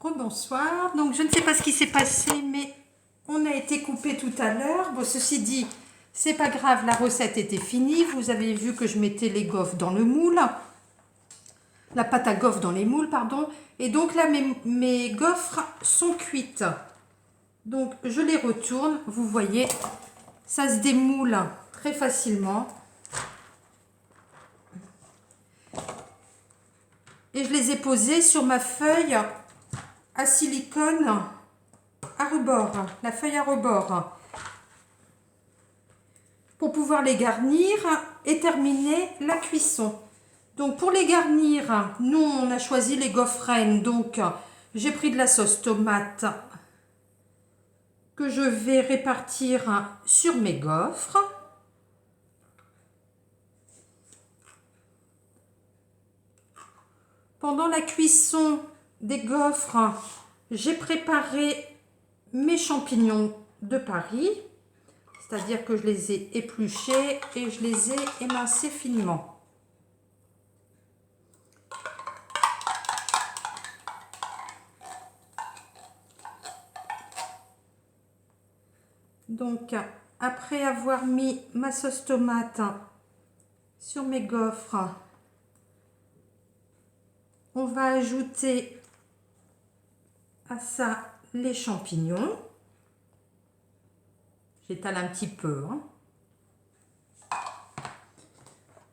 Rebonsoir. Donc je ne sais pas ce qui s'est passé, mais on a été coupé tout à l'heure. Bon, ceci dit, c'est pas grave, la recette était finie. Vous avez vu que je mettais les gaufres dans le moule, la pâte à gaufres dans les moules, pardon. Et donc là, mes gaufres sont cuites. Donc je les retourne. Vous voyez, ça se démoule très facilement. Et je les ai posées sur ma feuille à silicone à rebord, la feuille à rebord, pour pouvoir les garnir et terminer la cuisson. Donc pour les garnir, nous on a choisi les gaufres reines, donc j'ai pris de la sauce tomate que je vais répartir sur mes gaufres. Pendant la cuisson des gaufres, j'ai préparé mes champignons de Paris, c'est-à-dire que je les ai épluchés et je les ai émincés finement. Donc, après avoir mis ma sauce tomate sur mes gaufres, on va ajouter à ça les champignons. J'étale un petit peu.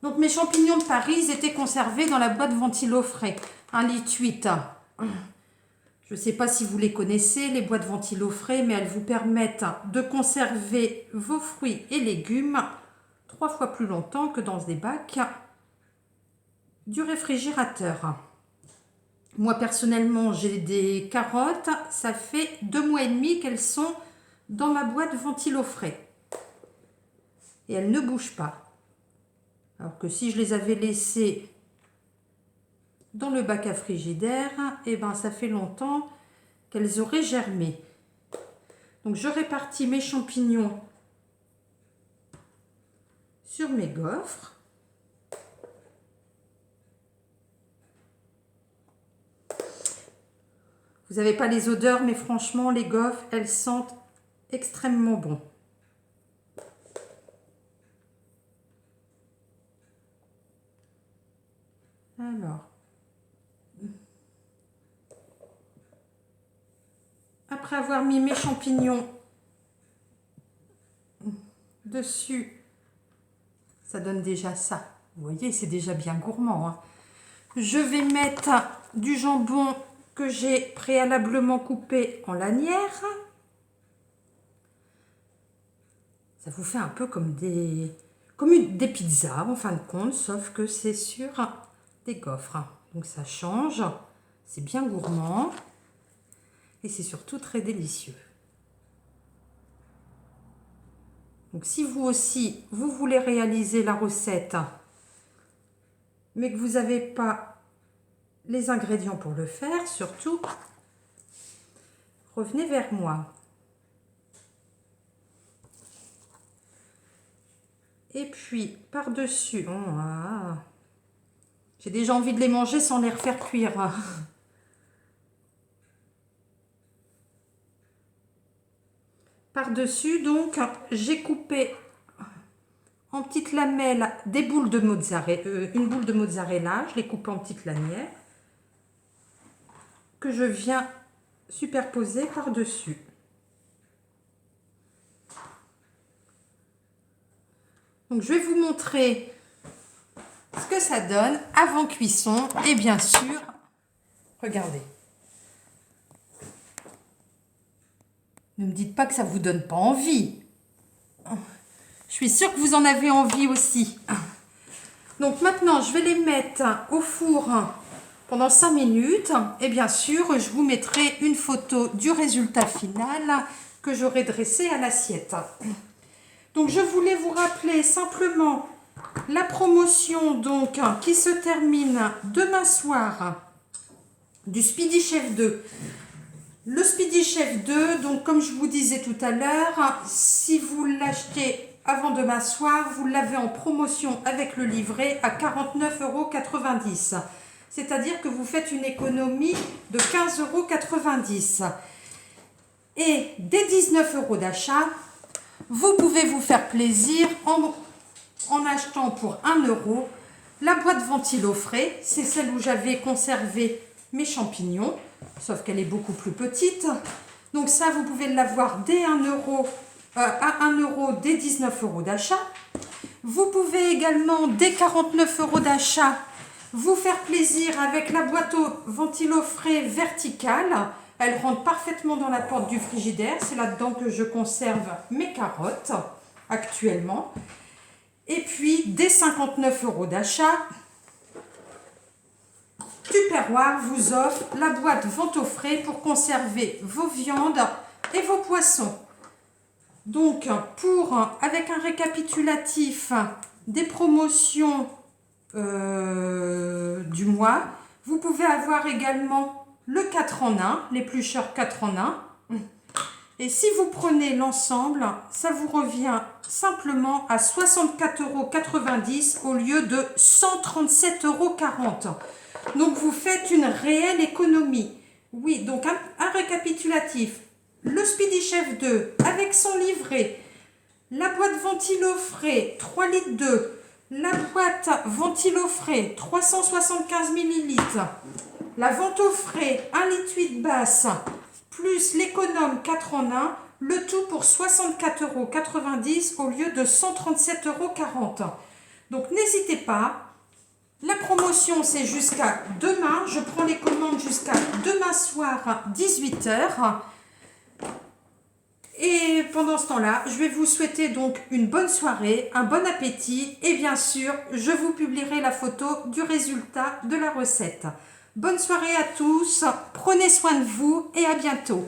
Donc mes champignons de Paris étaient conservés dans la boîte ventilo frais, 1,8 litre. Je ne sais pas si vous les connaissez, les boîtes ventilo frais, mais elles vous permettent de conserver vos fruits et légumes 3 fois plus longtemps que dans des bacs du réfrigérateur. Moi personnellement, j'ai des carottes, ça fait 2 mois et demi qu'elles sont dans ma boîte ventilo frais. Et elles ne bougent pas. Alors que si je les avais laissées dans le bac à frigidaire, et ben ça fait longtemps qu'elles auraient germé. Donc je répartis mes champignons sur mes gaufres. Vous n'avez pas les odeurs, mais franchement, les gaufres, elles sentent extrêmement bon. Alors, après avoir mis mes champignons dessus, ça donne déjà ça. Vous voyez, c'est déjà bien gourmand, hein. Je vais mettre du jambon que j'ai préalablement coupé en lanières. Ça vous fait un peu comme des pizzas en fin de compte, sauf que c'est sur des gaufres. Donc ça change, c'est bien gourmand et c'est surtout très délicieux. Donc si vous aussi, vous voulez réaliser la recette, mais que vous n'avez pas les ingrédients pour le faire, surtout, revenez vers moi. Et puis, par-dessus, j'ai déjà envie de les manger sans les refaire cuire. Par-dessus, donc, j'ai coupé en petites lamelles des boules de mozzarella, une boule de mozzarella, je l'ai coupée en petites lanières, que je viens superposer par-dessus. Donc je vais vous montrer ce que ça donne avant cuisson et bien sûr, regardez. Ne me dites pas que ça ne vous donne pas envie. Je suis sûre que vous en avez envie aussi. Donc maintenant, je vais les mettre au four pendant 5 minutes. Et bien sûr, je vous mettrai une photo du résultat final que j'aurai dressé à l'assiette. Donc je voulais vous rappeler simplement la promotion donc, qui se termine demain soir du Speedy Chef 2. Le Speedy Chef 2, donc comme je vous disais tout à l'heure, si vous l'achetez avant demain soir, vous l'avez en promotion avec le livret à 49,90 €. c'est-à-dire que vous faites une économie de 15,90 €. Et des 19 € d'achat, vous pouvez vous faire plaisir en achetant pour 1 € la boîte ventilo frais. C'est celle où j'avais conservé mes champignons, sauf qu'elle est beaucoup plus petite. Donc ça, vous pouvez l'avoir dès 1 € à 1 € dès 19 € d'achat. Vous pouvez également, dès 49 € d'achat, vous faire plaisir avec la boîte ventilo frais verticale. Elle rentre parfaitement dans la porte du frigidaire. C'est là-dedans que je conserve mes carottes actuellement. Et puis, dès 59 € d'achat, Tupperware vous offre la boîte vente au frais pour conserver vos viandes et vos poissons. Donc, avec un récapitulatif des promotions du mois, vous pouvez avoir également le 4 en 1, l'éplucheur 4 en 1. Et si vous prenez l'ensemble, ça vous revient simplement à 64,90 € au lieu de 137,40 €. Donc, vous faites une réelle économie. Oui, donc un récapitulatif. Le Speedy Chef 2 avec son livret, la boîte ventilo frais 3 litres 2, la boîte ventilo frais 375 ml, la vente au frais 1 litre 8 basse, plus l'économe 4 en 1, le tout pour 64,90 € au lieu de 137,40 €. Donc n'hésitez pas, la promotion c'est jusqu'à demain, je prends les commandes jusqu'à demain soir 18 h. Et pendant ce temps-là, je vais vous souhaiter donc une bonne soirée, un bon appétit et bien sûr, je vous publierai la photo du résultat de la recette. Bonne soirée à tous, prenez soin de vous et à bientôt.